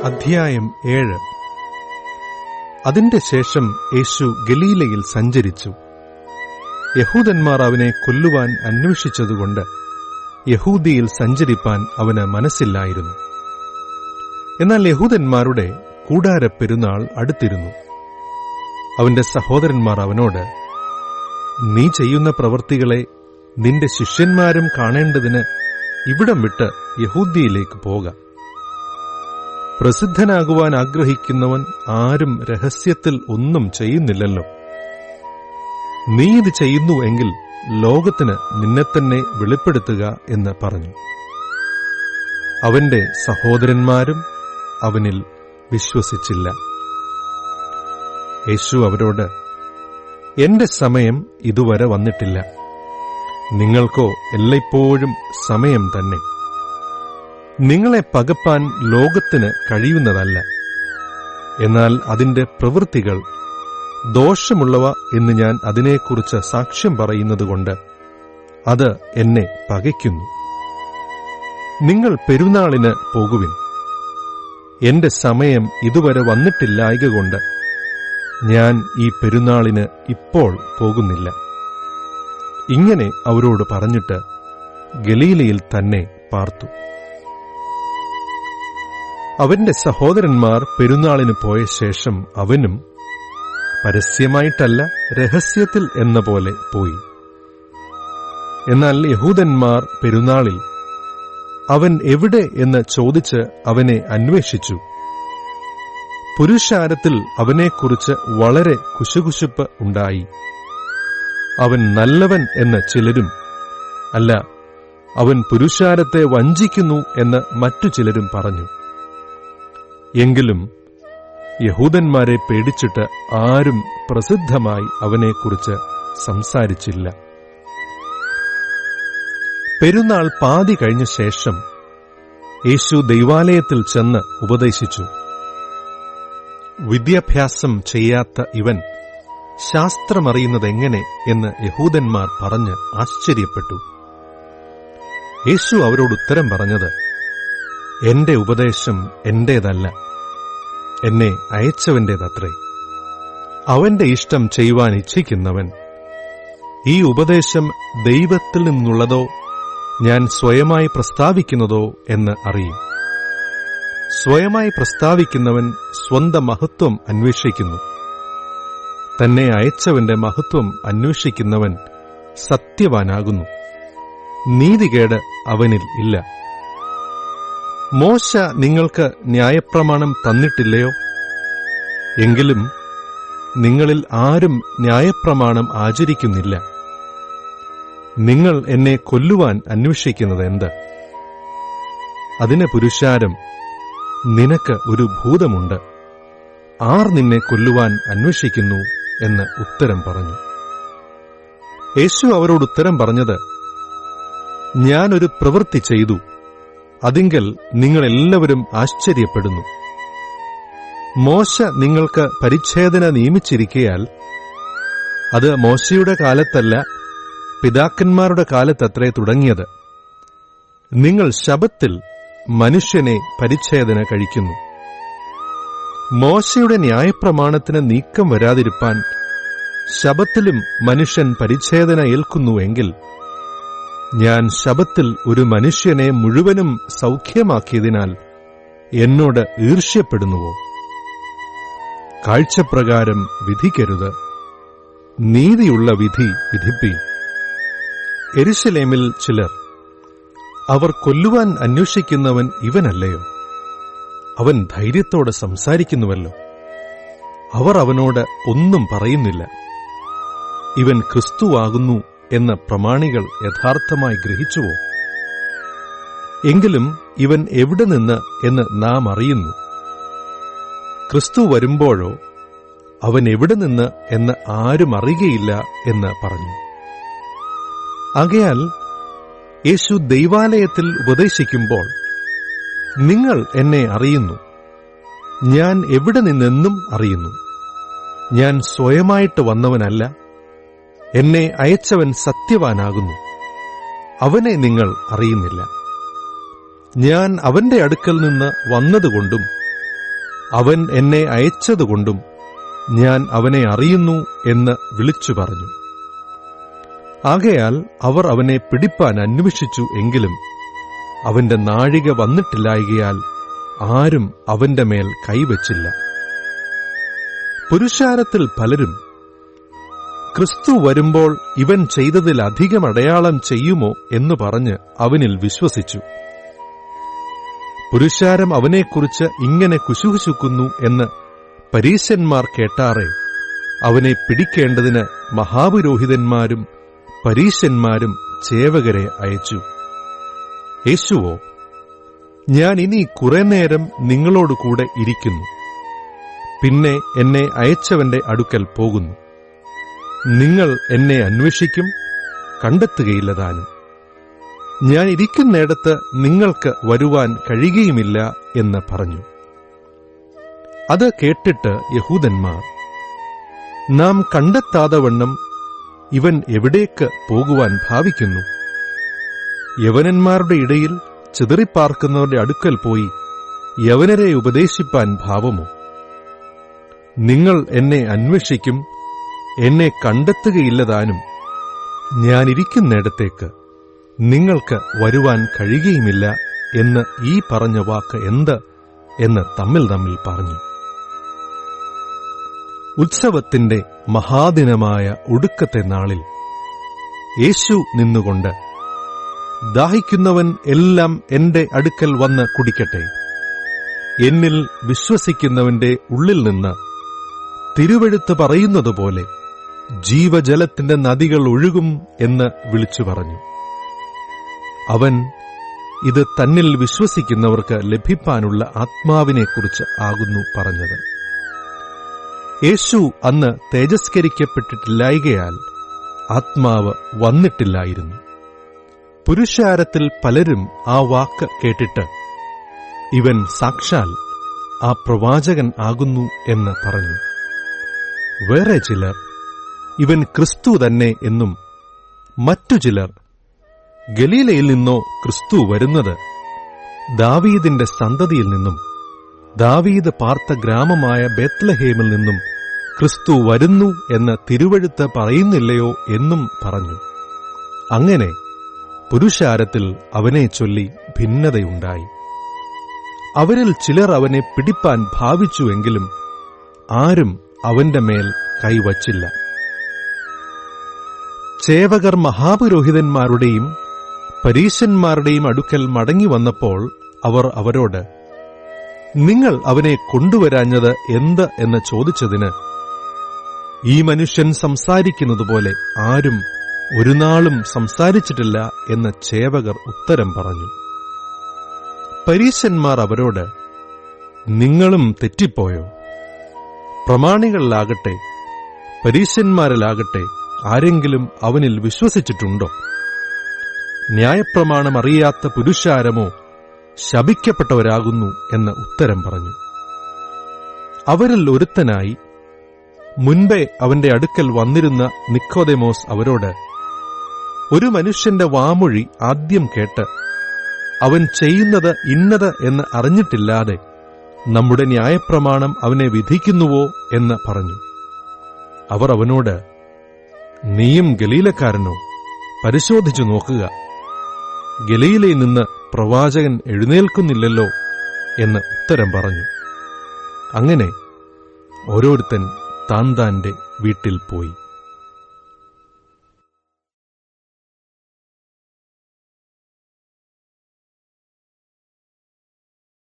അധ്യായം 7. അതിന്റെ ശേഷം യേശു ഗലീലയിൽ സഞ്ചരിച്ചു. യഹൂദന്മാർ അവനെ കൊല്ലുവാൻ അന്വേഷിച്ചതുകൊണ്ട് യഹൂദിയിൽ സഞ്ചരിപ്പാൻ അവന് മനസ്സില്ലായിരുന്നു. എന്നാൽ യഹൂദന്മാരുടെ കൂടാരപ്പെരുന്നാൾ അടുത്തിരുന്നു. അവന്റെ സഹോദരന്മാർ അവനോട്, നീ ചെയ്യുന്ന പ്രവൃത്തികളെ നിന്റെ ശിഷ്യന്മാരും കാണേണ്ടതിന് ഇവിടം വിട്ട് യഹൂദ്യയിലേക്ക് പോക. പ്രസിദ്ധനാകുവാൻ ആഗ്രഹിക്കുന്നവൻ ആരും രഹസ്യത്തിൽ ഒന്നും ചെയ്യുന്നില്ലല്ലോ. നീ ഇത് ചെയ്യുന്നു എങ്കിൽ ലോകത്തിന് നിന്നെത്തന്നെ വെളിപ്പെടുത്തുക എന്ന് പറഞ്ഞു. അവന്റെ സഹോദരന്മാരും അവനിൽ വിശ്വസിച്ചില്ല. യേശു അവരോട്, എന്റെ സമയം ഇതുവരെ വന്നിട്ടില്ല, നിങ്ങൾക്കോ എല്ലായ്പ്പോഴും സമയം തന്നെ. നിങ്ങളെ പകപ്പാൻ ലോകത്തിന് കഴിയുന്നതല്ല, എന്നാൽ അതിന്റെ പ്രവൃത്തികൾ ദോഷമുള്ളവ എന്ന് ഞാൻ അതിനെക്കുറിച്ച് സാക്ഷ്യം പറയുന്നതുകൊണ്ട് അത് എന്നെ പകയ്ക്കുന്നു. നിങ്ങൾ പെരുന്നാളിന് പോകുവിൻ. എന്റെ സമയം ഇതുവരെ വന്നിട്ടില്ലായകൊണ്ട് ഞാൻ ഈ പെരുന്നാളിന് ഇപ്പോൾ പോകുന്നില്ല. ഇങ്ങനെ അവരോട് പറഞ്ഞിട്ട് ഗലീലയിൽ തന്നെ പാർത്തു. അവന്റെ സഹോദരന്മാർ പെരുന്നാളിന് പോയ ശേഷം അവനും പരസ്യമായിട്ടല്ല, രഹസ്യത്തിൽ എന്ന പോലെ പോയി. എന്നാൽ യഹൂദന്മാർ പെരുന്നാളിൽ അവൻ എവിടെ എന്ന് ചോദിച്ച് അവനെ അന്വേഷിച്ചു. പുരുഷാരത്തിൽ അവനെക്കുറിച്ച് വളരെ കുശുകുശുപ്പ് ഉണ്ടായി. അവൻ നല്ലവൻ എന്ന് ചിലരും, അല്ല, അവൻ പുരുഷാരത്തെ വഞ്ചിക്കുന്നു എന്ന് മറ്റു ചിലരും പറഞ്ഞു. എങ്കിലും യഹൂദന്മാരെ പേടിച്ചിട്ട് ആരും പ്രസിദ്ധമായി അവനെക്കുറിച്ച് സംസാരിച്ചില്ല. പെരുന്നാൾ പാതി കഴിഞ്ഞ ശേഷം യേശു ദൈവാലയത്തിൽ ചെന്ന് ഉപദേശിച്ചു. വിദ്യാഭ്യാസം ചെയ്യാത്ത ഇവൻ ശാസ്ത്രമറിയുന്നതെങ്ങനെ എന്ന് യഹൂദന്മാർ പറഞ്ഞ് ആശ്ചര്യപ്പെട്ടു. യേശു അവരോട് ഉത്തരം പറഞ്ഞത്, എന്റെ ഉപദേശം എന്റേതല്ല, എന്നെ അയച്ചവന്റേതത്രേ. അവന്റെ ഇഷ്ടം ചെയ്യുവാൻ ഇച്ഛിക്കുന്നവൻ ഈ ഉപദേശം ദൈവത്തിൽ നിന്നുള്ളതോ ഞാൻ സ്വയമായി പ്രസ്താവിക്കുന്നതോ എന്ന് അറിയും. സ്വയമായി പ്രസ്താവിക്കുന്നവൻ സ്വന്തം മഹത്വം അന്വേഷിക്കുന്നു. തന്നെ അയച്ചവന്റെ മഹത്വം അന്വേഷിക്കുന്നവൻ സത്യവാനാകുന്നു. നീതികേട് അവനിൽ ഇല്ല. മോശ നിങ്ങൾക്ക് ന്യായപ്രമാണം തന്നിട്ടില്ലയോ? എങ്കിലും നിങ്ങളിൽ ആരും ന്യായപ്രമാണം ആചരിക്കുന്നില്ല. നിങ്ങൾ എന്നെ കൊല്ലുവാൻ അന്വേഷിക്കുന്നത് എന്ത്? അതിന് പുരുഷാരം, നിനക്ക് ഒരു ഭൂതമുണ്ട്, ആർ നിന്നെ കൊല്ലുവാൻ അന്വേഷിക്കുന്നു എന്ന് ഉത്തരം പറഞ്ഞു. യേശു അവരോട് ഉത്തരം പറഞ്ഞത്, ഞാനൊരു പ്രവൃത്തി ചെയ്തു, അതിങ്കൽ നിങ്ങളെല്ലാവരും ആശ്ചര്യപ്പെടുന്നു. മോശ നിങ്ങൾക്ക് പരിച്ഛേദന നിയമിച്ചിരിക്കയാൽ അത് മോശയുടെ കാലത്തല്ല, പിതാക്കന്മാരുടെ കാലത്തത്രേ തുടങ്ങിയത്. നിങ്ങൾ ശബ്ബത്തിൽ മനുഷ്യനെ പരിച്ഛേദന കഴിക്കുന്നു. മോശയുടെ ന്യായപ്രമാണത്തിന് നീക്കം വരാതിരിപ്പാൻ ശബ്ബത്തിലും മനുഷ്യൻ പരിച്ഛേദന ഏൽക്കുന്നുവെങ്കിൽ ഞാൻ ശബ്ബത്തിൽ ഒരു മനുഷ്യനെ മുഴുവനും സൗഖ്യമാക്കിയതിനാൽ എന്നോട് ഈർഷ്യപ്പെടുന്നുവോ? കാഴ്ചപ്രകാരം വിധിക്കരുത്, നീതിയുള്ള വിധി വിധിപ്പീൻ. യെരുശലേമിൽ ചിലർ, അവർ കൊല്ലുവാൻ അന്വേഷിക്കുന്നവൻ ഇവനല്ലയോ? അവൻ ധൈര്യത്തോടെ സംസാരിക്കുന്നുവല്ലോ. അവർ അവനോട് ഒന്നും പറയുന്നില്ല. ഇവൻ ക്രിസ്തുവാകുന്നു എന്ന് പ്രമാണികൾ യഥാർത്ഥമായി ഗ്രഹിച്ചുവോ? എങ്കിലും ഇവൻ എവിടെ നിന്ന് എന്ന് നാം അറിയുന്നു. ക്രിസ്തു വരുമ്പോഴോ അവൻ എവിടെ നിന്ന് എന്ന് ആരും അറിയുകയില്ല എന്ന് പറഞ്ഞു. ആകയാൽ യേശു ദൈവാലയത്തിൽ ഉപദേശിക്കുമ്പോൾ, നിങ്ങൾ എന്നെ അറിയുന്നു, ഞാൻ എവിടെ നിന്നെന്നും അറിയുന്നു. ഞാൻ സ്വയമായിട്ട് വന്നവനല്ല, എന്നെ അയച്ചവൻ സത്യവാനാകുന്നു, അവനെ നിങ്ങൾ അറിയുന്നില്ല. ഞാൻ അവന്റെ അടുക്കൽ നിന്ന് വന്നതുകൊണ്ടും അവൻ എന്നെ അയച്ചതുകൊണ്ടും ഞാൻ അവനെ അറിയുന്നു എന്ന് വിളിച്ചു പറഞ്ഞു. ആകയാൽ അവർ അവനെ പിടിപ്പാൻ അന്വേഷിച്ചു. എങ്കിലും അവന്റെ നാഴിക വന്നിട്ടില്ലായകയാൽ ആരും അവന്റെ മേൽ കൈവച്ചില്ല. പുരുഷാരത്തിൽ പലരും ക്രിസ്തു വരുമ്പോൾ ഇവൻ ചെയ്തതിലധികം അടയാളം ചെയ്യുമോ എന്ന് പറഞ്ഞ് അവനിൽ വിശ്വസിച്ചു. പുരുഷാരം അവനെക്കുറിച്ച് ഇങ്ങനെ കുശുകുശുക്കുന്നു എന്ന് പരീശന്മാർ കേട്ടാറെ അവനെ പിടിക്കേണ്ടതിന് മഹാപുരോഹിതന്മാരും പരീശന്മാരും ചേവകരെ അയച്ചു. യേശുവോ, ഞാൻ ഇനി കുറെ നേരം നിങ്ങളോടുകൂടെ ഇരിക്കുന്നു, പിന്നെ എന്നെ അയച്ചവന്റെ അടുക്കൽ പോകുന്നു. നിങ്ങൾ എന്നെ അന്വേഷിക്കും, കണ്ടെത്തുകയില്ലതാനും. ഞാൻ ഇരിക്കുന്നിടത്ത് നിങ്ങൾക്ക് വരുവാൻ കഴിയുകയുമില്ല എന്ന് പറഞ്ഞു. അത് കേട്ടിട്ട് യഹൂദന്മാർ, നാം കണ്ടെത്താതവണ്ണം ഇവൻ എവിടേക്ക് പോകുവാൻ ഭാവിക്കുന്നു? യവനന്മാരുടെ ഇടയിൽ ചിതറിപ്പാർക്കുന്നവരുടെ അടുക്കൽ പോയി യവനരെ ഉപദേശിപ്പാൻ ഭാവമോ? നിങ്ങൾ എന്നെ അന്വേഷിക്കും, എന്നെ കണ്ടെത്തുകയില്ലതാനും. ഞാനിരിക്കുന്നിടത്തേക്ക് നിങ്ങൾക്ക് വരുവാൻ കഴിയുകയുമില്ല എന്ന് ഈ പറഞ്ഞ വാക്ക് എന്ത് എന്ന് തമ്മിൽ പറഞ്ഞു. ഉത്സവത്തിന്റെ മഹാദിനമായ ഒടുക്കത്തെ നാളിൽ യേശു നിന്നുകൊണ്ട്, ദാഹിക്കുന്നവൻ എല്ലാം എന്റെ അടുക്കൽ വന്ന് കുടിക്കട്ടെ, എന്നിൽ വിശ്വസിക്കുന്നവന്റെ ഉള്ളിൽ നിന്ന് തിരുവെഴുത്ത് പറയുന്നതുപോലെ ജീവജലത്തിന്റെ നദികൾ ഒഴുകും എന്ന് വിളിച്ചു പറഞ്ഞു. അവൻ ഇത് തന്നിൽ വിശ്വസിക്കുന്നവർക്ക് ലഭിപ്പാനുള്ള ആത്മാവിനെക്കുറിച്ച് ആകുന്നു പറഞ്ഞത്. യേശു അന്ന് തേജസ്കരിക്കപ്പെട്ടിട്ടില്ലായകയാൽ ആത്മാവ് വന്നിട്ടില്ലായിരുന്നു. പുരുഷാരത്തിൽ പലരും ആ വാക്ക് കേട്ടിട്ട്, ഇവൻ സാക്ഷാൽ ആ പ്രവാചകൻ ആകുന്നു എന്ന് പറഞ്ഞു. വേറെ ചിലർ, ഇവൻ ക്രിസ്തു തന്നെ എന്നും, മറ്റു ചിലർ, ഗലീലയിൽ നിന്നോ ക്രിസ്തു വരുന്നത്? ദാവീദിന്റെ സന്തതിയിൽ നിന്നും, ദാവീദ് പാർത്ത ഗ്രാമമായ ബേത്ലഹേമിൽ നിന്നും ക്രിസ്തു വരുന്നു എന്ന് തിരുവെഴുത്ത് പറയുന്നില്ലയോ എന്നും പറഞ്ഞു. അങ്ങനെ പുരുഷാരത്തിൽ അവനെ ചൊല്ലി ഭിന്നതയുണ്ടായി. അവരിൽ ചിലർ അവനെ പിടിപ്പാൻ ഭാവിച്ചുവെങ്കിലും ആരും അവന്റെ മേൽ കൈവച്ചില്ല. ചേവകർ മഹാപുരോഹിതന്മാരുടെയും പരീശന്മാരുടെയും അടുക്കൽ മടങ്ങി വന്നപ്പോൾ അവർ അവരോട്, നിങ്ങൾ അവനെ കൊണ്ടുവരാഞ്ഞത് എന്ത് എന്ന് ചോദിച്ചതിന്, ഈ മനുഷ്യൻ സംസാരിക്കുന്നതുപോലെ ആരും ഒരു നാളും സംസാരിച്ചിട്ടില്ല എന്ന് ചേവകർ ഉത്തരം പറഞ്ഞു. പരീശന്മാർ അവരോട്, നിങ്ങളും തെറ്റിപ്പോയോ? പ്രമാണികളിലാകട്ടെ പരീശന്മാരിലാകട്ടെ ആരെങ്കിലും അവനിൽ വിശ്വസിച്ചിട്ടുണ്ടോ? ന്യായപ്രമാണം അറിയാത്ത പുരുഷാരമോ ശപിക്കപ്പെട്ടവരാകുന്നു എന്ന് ഉത്തരം പറഞ്ഞു. അവരിൽ ഒരുത്തനായി മുൻപേ അവന്റെ അടുക്കൽ വന്നിരുന്ന നിക്കോദെമോസ് അവരോട്, ഒരു മനുഷ്യന്റെ വാമൊഴി ആദ്യം കേട്ട് അവൻ ചെയ്യുന്നത് ഇന്നത് എന്ന് അറിഞ്ഞിട്ടില്ലാതെ നമ്മുടെ ന്യായപ്രമാണം അവനെ വിധിക്കുന്നുവോ എന്ന് പറഞ്ഞു. അവർ അവനോട്, നീയും ഗലീലക്കാരനോ? പരിശോധിച്ചു നോക്കുക, ഗലീലയിൽ നിന്ന് പ്രവാചകൻ എഴുന്നേൽക്കുന്നില്ലല്ലോ എന്ന് ഉത്തരം പറഞ്ഞു. അങ്ങനെ ഓരോരുത്തൻ താൻ താന്റെ വീട്ടിൽ പോയി.